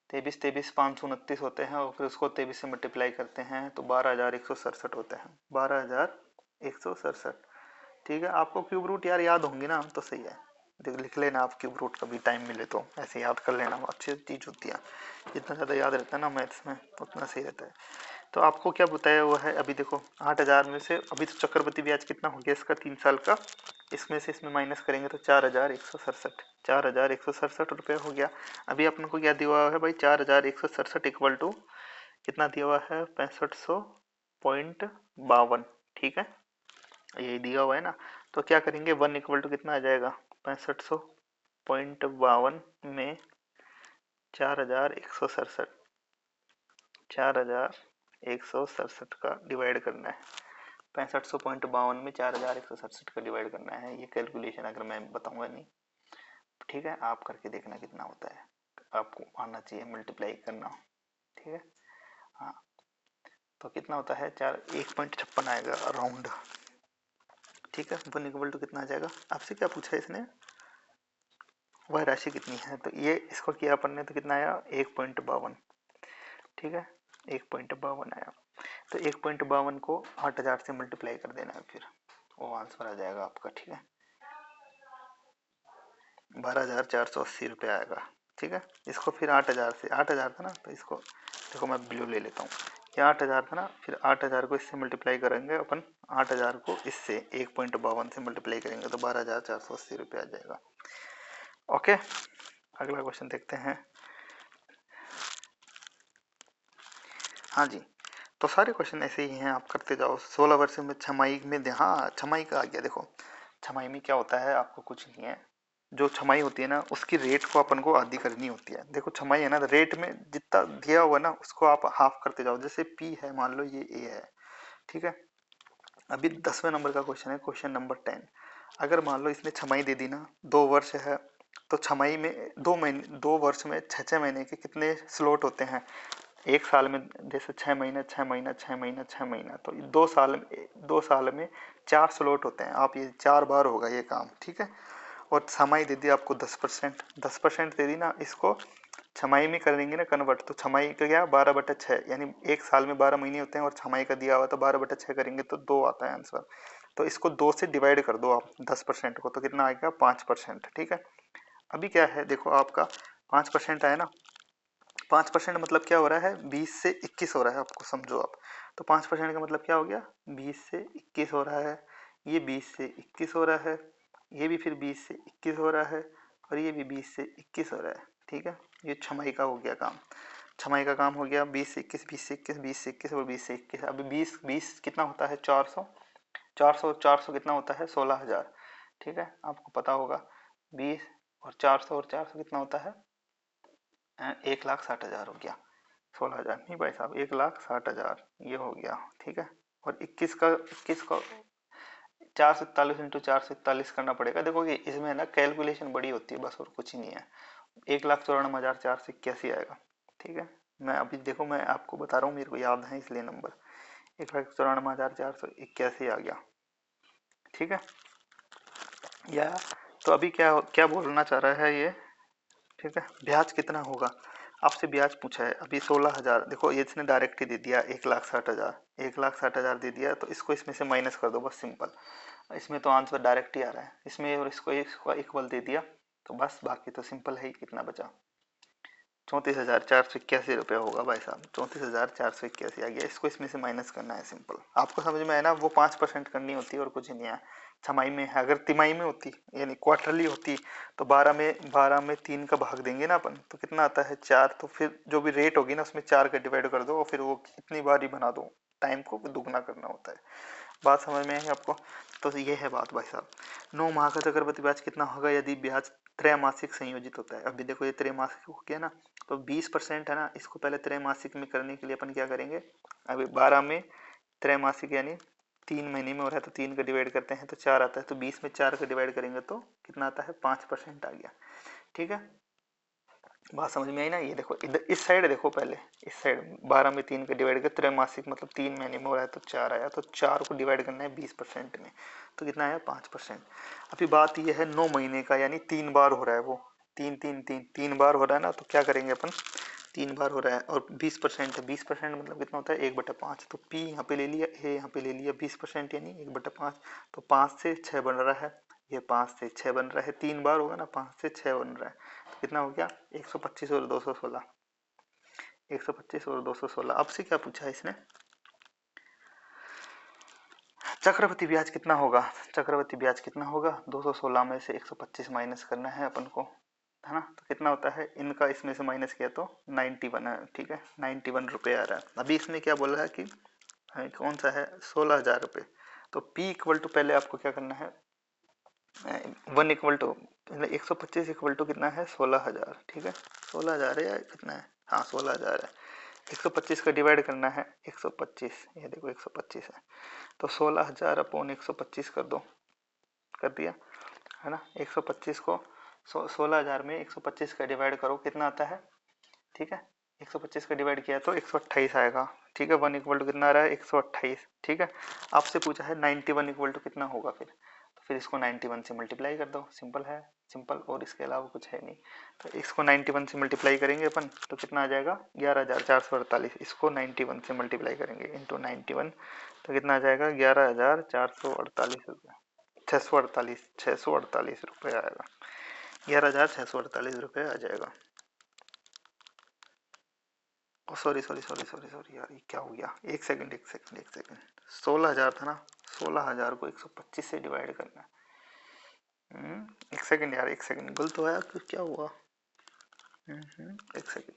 23 529 होते हैं और फिर उसको 23 से मल्टीप्लाई करते हैं तो 12,167 होते हैं, 12,167। ठीक है, आपको क्यूब रूट यार याद होंगे ना तो सही है, लिख लेना आप क्यूब रूट, कभी टाइम मिले तो ऐसे याद कर लेना, अच्छी चीज़ होती है। जितना ज़्यादा याद रहता है ना मैथ्स में उतना सही रहता है। तो आपको क्या बताया हुआ है अभी देखो, 8,000 में से अभी तो चक्रवृद्धि ब्याज कितना हो गया इसका 3 साल का, इसमें से इसमें माइनस करेंगे तो 4,167, 4,167 रुपये हो गया। अभी अपन को क्या दिया हुआ है भाई, 4,167 इक्वल टू कितना दिया हुआ है, 6500.52। ठीक है, यही दिया हुआ है ना। तो क्या करेंगे, 1 इक्वल टू कितना आ जाएगा, 6500.52 में 4,167, 4,167 का डिवाइड करना है, 6500.52 में 4,167 का डिवाइड करना है। ये कैलकुलेशन अगर मैं बताऊंगा नहीं, ठीक है, आप करके देखना कितना होता है, आपको आना चाहिए मल्टीप्लाई करना। ठीक है, हाँ, तो कितना होता है, 1.56 आएगा अराउंड। ठीक है, 1 इक्वल टू कितना आ जाएगा, आपसे क्या पूछा है इसने, वह राशि कितनी है, तो ये इसको किया अपन ने तो कितना आया, 1.52। ठीक है, 1.52 आया। तो 1.52 को 8,000 से मल्टीप्लाई कर देना है, फिर वो आंसर आ जाएगा आपका। ठीक है, 12,480 रुपये आएगा। ठीक है, इसको फिर 8,000 से, 8,000 था ना तो इसको देखो मैं ब्लू ले लेता हूँ, ये 8,000 था ना, फिर 8,000 को इससे मल्टीप्लाई करेंगे अपन, 8,000 को इससे 1.52 से मल्टीप्लाई करेंगे तो 12,480 रुपये आ जाएगा। ओके, अगला क्वेश्चन देखते हैं। हाँ जी, तो सारे क्वेश्चन ऐसे ही हैं, आप करते जाओ। 16 वर्ष में छमाही में, हाँ छमाही का आ गया। देखो छमाही में क्या होता है, आपको कुछ नहीं है, जो छमाही होती है ना उसकी रेट को अपन को आधी करनी होती है। देखो छमाही है ना, रेट में जितना दिया हुआ ना उसको आप हाफ करते जाओ। जैसे पी है, मान लो ये ए है, ठीक है। अभी 10वें नंबर का क्वेश्चन है, क्वेश्चन नंबर 10। अगर मान लो इसने छमाही दे दी ना, 2 वर्ष है, तो छमाही में 2 महीने, 2 वर्ष में 6 6 महीने के कितने स्लॉट होते हैं, एक साल में जैसे 6 महीना 6 महीना 6 महीना 6 महीना, तो 2 साल में 4 स्लॉट होते हैं। आप ये 4 बार होगा ये काम। ठीक है, और छमाही दे दी आपको 10%, 10% दे दी ना, इसको छमाही में करेंगे ना कन्वर्ट, तो छमाही का क्या, 12/6, यानी एक साल में 12 महीने होते हैं और छमाही का दिया हुआ तो 12/6 करेंगे तो 2 आता है आंसर। तो इसको 2 से डिवाइड कर दो आप 10% को, तो कितना आएगा, 5%। ठीक है, अभी क्या है देखो, आपका 5% आया ना, 5% मतलब क्या हो रहा है, 20 से 21 हो रहा है, आपको समझो आप। तो 5% का मतलब क्या हो गया, 20 से 21 हो रहा है, ये 20 से 21 हो रहा है, ये भी फिर 20 से 21 हो रहा है, और ये भी 20 से 21 हो रहा है। ठीक है, ये छमाही का हो गया काम, छमाही का काम हो गया, 20 से 21, 20 से 21, 20 से 21 और 20 से 21। अभी 20 कितना होता है, 400, 400 400 कितना होता है, 16,000। ठीक है, आपको पता होगा 20 और 400 कितना होता है, 1,60,000 हो गया, 16,000 नहीं भाई साहब, 1,60,000 ये हो गया। ठीक है, और 21 का 441 × 441 करना पड़ेगा। देखो कि इसमें ना कैलकुलेशन बड़ी होती है बस, और कुछ ही नहीं है। 1,94,481 आएगा। ठीक है, मैं अभी देखो मैं आपको बता रहा हूँ, मेरे को याद है इसलिए नंबर 1,94,481 आ गया। ठीक है, या तो अभी क्या क्या बोलना चाह रहा है ये। ठीक है, ब्याज कितना होगा, आपसे ब्याज पूछा है। अभी 16,000, देखो ये इसने डायरेक्ट ही दे दिया, 1,60,000, 1,60,000 दे दिया, तो इसको इसमें से माइनस कर दो बस, सिंपल। इसमें तो आंसर डायरेक्ट ही आ रहा है इसमें, और इसको इक्वल दे दिया तो बस, बाकी तो सिंपल है ही। कितना बचा, 34,481 रुपये होगा भाई साहब, 34,481 आ गया। इसको इसमें से माइनस करना है, सिंपल। आपको समझ में है ना, वो 5% करनी होती है और कुछ नहीं है। छमाही में है, अगर तिमाही में होती यानी क्वार्टरली होती तो 12 में 3 का भाग देंगे ना अपन, तो कितना आता है, 4। तो फिर जो भी रेट होगी ना उसमें 4 का डिवाइड कर दो और फिर वो कितनी बार ही बना दो, टाइम को दुगना करना होता है। बात समझ में आई आपको, तो ये है बात भाई साहब। 9 माह का चक्रवृद्धि ब्याज कितना होगा यदि ब्याज त्रैमासिक संयोजित होता है। अभी देखो ये त्रैमासिक हो गया ना, तो 20% है ना, इसको पहले त्रैमासिक में करने के लिए अपन क्या करेंगे, अभी 12 में त्रैमासिक यानी 3 महीने में हो रहा है तो 3 का डिवाइड करते हैं तो 4 आता है, तो 20 में 4 का डिवाइड करेंगे तो कितना आता है, 5% आ गया। ठीक है, बात समझ में आई ना। ये देखो इधर इस साइड देखो, पहले इस साइड 12 में 3 का डिवाइड कर, त्रैमासिक मतलब 3 महीने में हो रहा है तो 4 आया, तो 4 को डिवाइड करना है 20% में, तो कितना आया 5%। अभी बात ये है 9 महीने का, यानी 3 बार हो रहा है वो, 3 बार हो रहा है ना, तो क्या करेंगे अपन, 3 बार हो रहा है और 20% है, 20% मतलब कितना होता है 1/5, तो पी यहाँ पे ले लिया, ए यहाँ पे ले लिया, 20% यानी 1/5, तो 5 से 6 बन रहा है, ये 5 से 6 बन रहा है, 3 बार होगा ना, 5 से 6 बन रहा है, तो कितना हो गया 125 और 216, 125 और 216। अब से क्या पूछा है इसने, चक्रवृद्धि ब्याज कितना होगा, चक्रवृद्धि ब्याज कितना होगा, 216 में से 125 माइनस करना है अपन को, है ना, तो कितना होता है, इनका इसमें से माइनस किया तो 91 है, ठीक है 91 रुपये आ रहा है। अभी इसमें क्या बोल रहा है कि कौन सा है 16,000 रुपये, तो P इक्वल टू पहले आपको क्या करना है, 1 इक्वल टू 125 इक्वल टू कितना है 16,000, ठीक है 16,000 है या कितना है, हाँ 16,000 है, 125 का डिवाइड करना है 125, ये देखो 125 है, तो 16,000 अपॉन 125 कर दो, कर दिया है ना, 125 को 16,000 में 125 का डिवाइड करो कितना आता है, ठीक है 125 का डिवाइड किया तो 128 आएगा, ठीक है 1 इक्वल टू कितना आ रहा है 128, ठीक है। आपसे पूछा है 91 इक्वल टू कितना होगा, फिर तो फिर इसको 91 से मल्टीप्लाई कर दो, सिंपल है, सिंपल, और इसके अलावा कुछ है नहीं, तो इसको 91 से मल्टीप्लाई करेंगे अपन तो कितना आ जाएगा 11,448, इसको 91 से मल्टीप्लाई करेंगे इंटू 91, तो कितना आ जाएगा 11,448 रुपये, 648 रुपये आएगा, 11,648 रुपये आ जाएगा। Sorry sorry sorry sorry sorry यार, ये क्या हो गया, एक सेकंड एक सेकंड एक सेकंड, 16,000 था ना, 16,000 को 125 से डिवाइड करना है, एक सेकंड यार, एक सेकंड, गलत तो आया फिर क्या हुआ, एक सेकंड,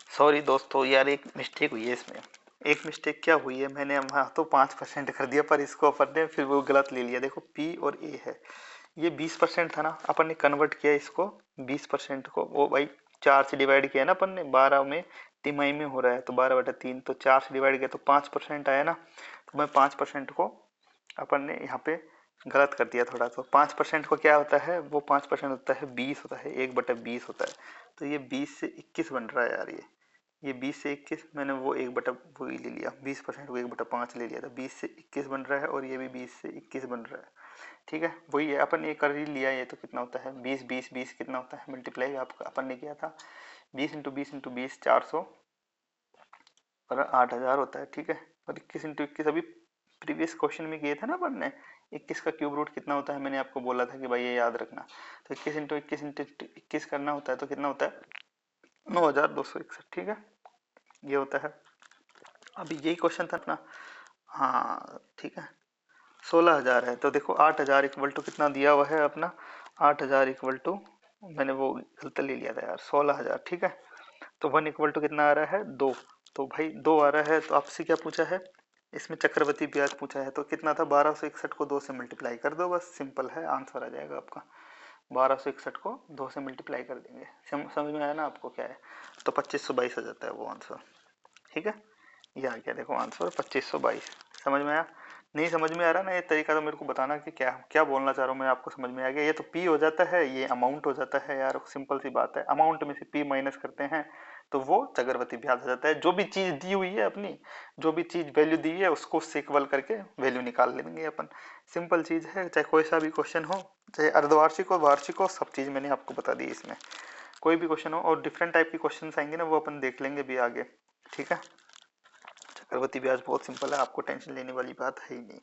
सॉरी दोस्तों यार, एक मिस्टेक हुई है इसमें, एक मिस्टेक क्या हुई है, मैंने वहाँ तो 5% कर दिया, पर इसको अपन ने फिर वो गलत ले लिया, देखो P और A है, ये 20% था ना, अपन ने कन्वर्ट किया इसको 20% को, वो भाई 4 से डिवाइड किया ना अपन ने, 12 में तिमाही में हो रहा है तो 12/3, तो 4 से डिवाइड किया तो 5% आया ना, तो मैं 5% को अपन ने यहाँ पे गलत कर दिया थोड़ा, तो 5% को क्या होता है, वो 5% होता है 20 होता है, 1/20 होता है, तो ये 20 से 21 बन रहा है यार, ये 20 से 21, मैंने वो 1/, वो ही ले लिया 20% को 1/5 ले लिया था, 20 से 21 बन रहा है, और ये भी 20 से 21 बन रहा है, ठीक है वही है, अपन ये कर ही लिया, ये तो कितना होता है 20 20 20 कितना होता है मल्टीप्लाई, आपका अपन ने किया था 20 इंटू 20 इंटू 20 400 और 8,000 होता है, ठीक है, और 21 इंटू 21 अभी प्रीवियस क्वेश्चन में किए थे ना अपन ने, 21 का क्यूब रूट कितना होता है, मैंने आपको बोला था कि भाई ये याद रखना, तो 21 इंटू 21 इंटू 21 करना होता है, तो कितना होता है 9,261, ठीक है ये होता है। अभी यही क्वेश्चन था अपना, हाँ ठीक है 16,000 है, तो देखो 8,000 इक्वल टू कितना दिया हुआ है अपना, 8,000 इक्वल टू, मैंने वो गलत ले लिया था यार 16,000, ठीक है, तो 1 इक्वल टू कितना आ रहा है 2, तो भाई 2 आ रहा है, तो आपसे क्या पूछा है, इसमें चक्रवृद्धि ब्याज पूछा है, तो कितना था 1261 को 2 से मल्टीप्लाई कर दो, बस सिंपल है, आंसर आ जाएगा आपका, 1261 को 2 से मल्टीप्लाई कर देंगे, समझ में आया ना आपको क्या है, तो 2522 आ जाता है वो आंसर, ठीक है, ये आ गया देखो आंसर 2522, समझ में आया, नहीं समझ में आ रहा ना ये तरीका, तो मेरे को बताना कि क्या क्या बोलना चाह रहा हूँ मैं, आपको समझ में आ गया, ये तो P हो जाता है, ये अमाउंट हो जाता है यार, सिंपल सी बात है, अमाउंट में से P माइनस करते हैं तो वो चक्रवृद्धि ब्याज हो जाता है, जो भी चीज दी हुई है अपनी, जो भी चीज वैल्यू दी है उसको उससे इक्वल करके वैल्यू निकाल लेंगे अपन, सिंपल चीज है, चाहे कोई सा भी क्वेश्चन हो, चाहे अर्धवार्षिक हो वार्षिक हो, सब चीज मैंने आपको बता दी इसमें, कोई भी क्वेश्चन हो, और डिफरेंट टाइप के क्वेश्चन आएंगे ना वो अपन देख लेंगे भी आगे, ठीक है। चक्रवृद्धि ब्याज बहुत सिंपल है, आपको टेंशन लेने वाली बात है ही नहीं।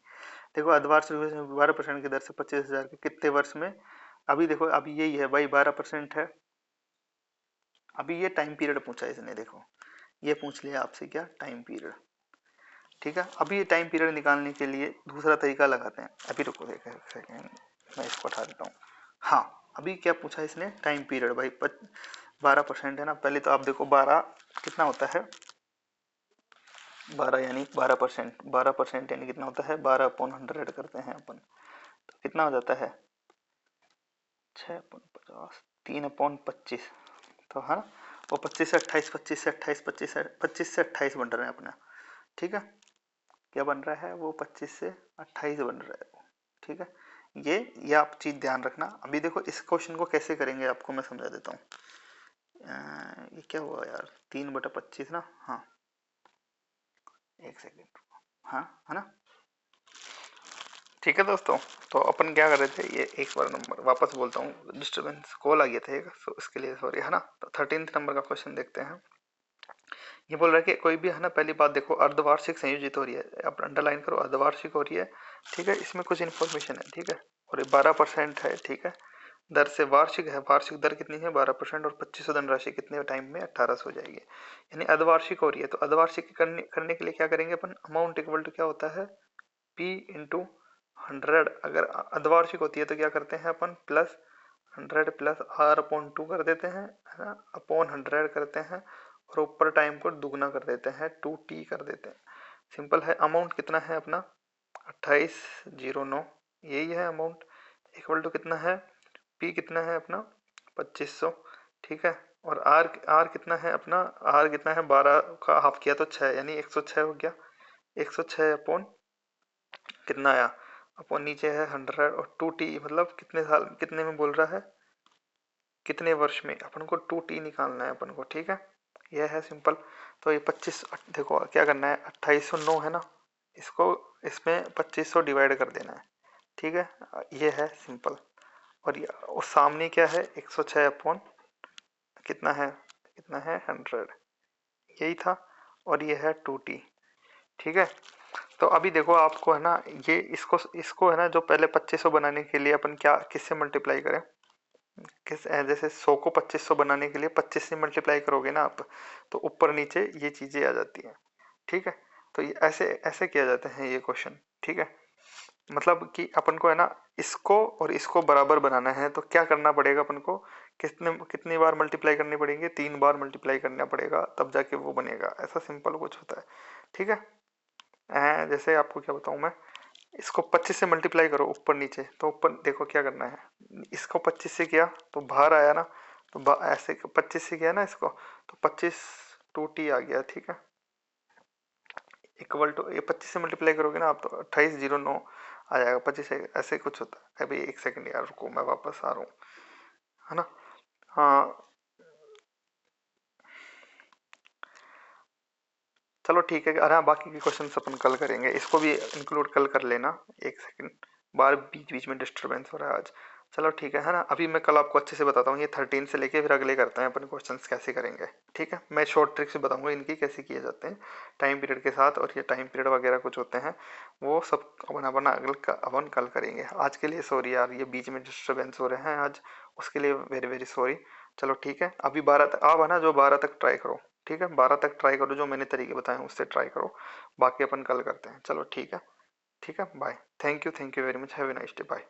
देखो अर्धवार्षिक 12% की दर से 25,000 के कितने वर्ष में, अभी देखो अभी यही है भाई 12% है, अभी ये टाइम पीरियड पूछा है इसने, देखो ये पूछ लिया आपसे क्या टाइम पीरियड, ठीक है। अभी ये टाइम पीरियड निकालने के लिए दूसरा तरीका लगाते हैं, अभी रुको एक सेकेंड, मैं इसको हटा देता हूँ, हाँ अभी क्या पूछा है इसने टाइम पीरियड भाई 12% है ना, पहले तो आप देखो 12 कितना होता है, 12 यानी 12%, 12% यानी कितना होता है 12/100 करते हैं अपन, तो कितना हो जाता है 6/50, 3/25, तो हाँ वो 25 से 28, 25 से 28, 25 से 28 बन रहे हैं अपना, ठीक है क्या बन रहा है वो 25 से 28 बन रहा है वो, ठीक है ये आप चीज ध्यान रखना। अभी देखो इस क्वेश्चन को कैसे करेंगे आपको मैं समझा देता हूँ। ये क्या हुआ यार, 3/25 ना, हाँ 1 सेकेंड, हाँ है ना, ठीक है दोस्तों। तो अपन क्या कर रहे थे, ये एक बार नंबर वापस बोलता हूँ, डिस्टर्बेंस कॉल आ गया था एक, तो इसके लिए सॉरी है ना। तो 13th नंबर का क्वेश्चन देखते हैं। ये बोल रहा है कि कोई भी है ना, पहली बात देखो अर्धवार्षिक संयोजित हो रही है, आप अंडरलाइन करो अर्धवार्षिक हो रही है, ठीक है, इसमें कुछ इन्फॉर्मेशन है, ठीक है, और ये 12% है, ठीक है, दर से वार्षिक है, वार्षिक दर कितनी है 12%, और 2500 धनराशि कितने टाइम में 1800 हो जाएगी, यानी अर्धवार्षिक हो रही है। तो अर्धवार्षिक करने के लिए क्या करेंगे अपन, अमाउंट इक्वल टू क्या होता है, P इंटू 100। अगर अर्धवार्षिक होती है तो क्या करते हैं अपन, प्लस 100 प्लस R/2 कर देते हैं, है ना, अपॉन 100 करते हैं, और ऊपर टाइम को दुगना कर देते हैं, 2T कर देते हैं। सिंपल है। अमाउंट कितना है अपना 2809, यही है अमाउंट, इक्वल टू कितना है, P कितना है अपना 2500, ठीक है, और R कितना है अपना, R कितना है 12 का हाफ किया तो 6, यानी 106 हो गया, 106 अपॉन कितना आया, अपॉन नीचे है 100, और 2T मतलब कितने साल, कितने में बोल रहा है, कितने वर्ष में, अपन को 2T निकालना है अपन को, ठीक है, यह है सिंपल। तो ये 25 देखो क्या करना है, 2809 है ना, इसको इसमें 2500 डिवाइड कर देना है, ठीक है, ये है सिंपल। और ये और सामने क्या है 106 अपॉन कितना है 100, यही था, और ये है 2T, ठीक है। तो अभी देखो आपको है ना, ये इसको है ना, जो पहले 2500 बनाने के लिए अपन क्या किससे मल्टीप्लाई करें, जैसे 100 को 2500 बनाने के लिए 25 से मल्टीप्लाई करोगे ना आप, तो ऊपर नीचे ये चीजें आ जाती हैं, ठीक है। तो ये ऐसे ऐसे किया जाते हैं ये क्वेश्चन, ठीक है, मतलब कि अपन को है ना इसको और इसको बराबर बनाना है, तो क्या करना पड़ेगा अपन को, कितनी बार मल्टीप्लाई करनी पड़ेगी, 3 बार मल्टीप्लाई करना पड़ेगा, तब जाके वो बनेगा, ऐसा सिंपल कुछ होता है, ठीक है। जैसे आपको क्या बताऊं मैं, इसको 25 से मल्टीप्लाई करो ऊपर नीचे, तो ऊपर देखो क्या करना है, इसको 25 से किया तो बाहर आया ना, तो ऐसे 25 से किया ना इसको, तो 25 2T आ गया, ठीक है, इक्वल टू ये 25 से मल्टीप्लाई करोगे ना आप, तो 2809 आ जाएगा, 25 से ऐसे कुछ होता है। अभी 1 सेकंड यार रुको, मैं वापस आ रहा हूँ, है ना, हाँ चलो ठीक है। अरे हाँ, बाकी के क्वेश्चन अपन कल करेंगे, इसको भी इंक्लूड कल कर लेना। 1 सेकंड, बार बीच बीच में डिस्टरबेंस हो रहा है आज। चलो ठीक है ना, अभी मैं कल आपको अच्छे से बताता हूँ, ये 13 से लेके फिर अगले करते हैं अपन क्वेश्चंस कैसे करेंगे, ठीक है। मैं शॉर्ट ट्रिक्स बताऊंगा इनकी कैसे किए जाते हैं टाइम पीरियड के साथ, और ये टाइम पीरियड वगैरह कुछ होते हैं, वो सब अपन कल करेंगे। आज के लिए सॉरी यार, ये बीच में डिस्टर्बेंस हो रहे हैं आज, उसके लिए वेरी वेरी सॉरी। चलो ठीक है, अभी 12 तक आप है ना, जो 12 तक ट्राई करो, ठीक है, 12 तक ट्राई करो, जो मैंने तरीके बताए हैं उससे ट्राई करो, बाकी अपन कल करते हैं। चलो ठीक है, ठीक है, bye, thank you very much, have a nice day, bye.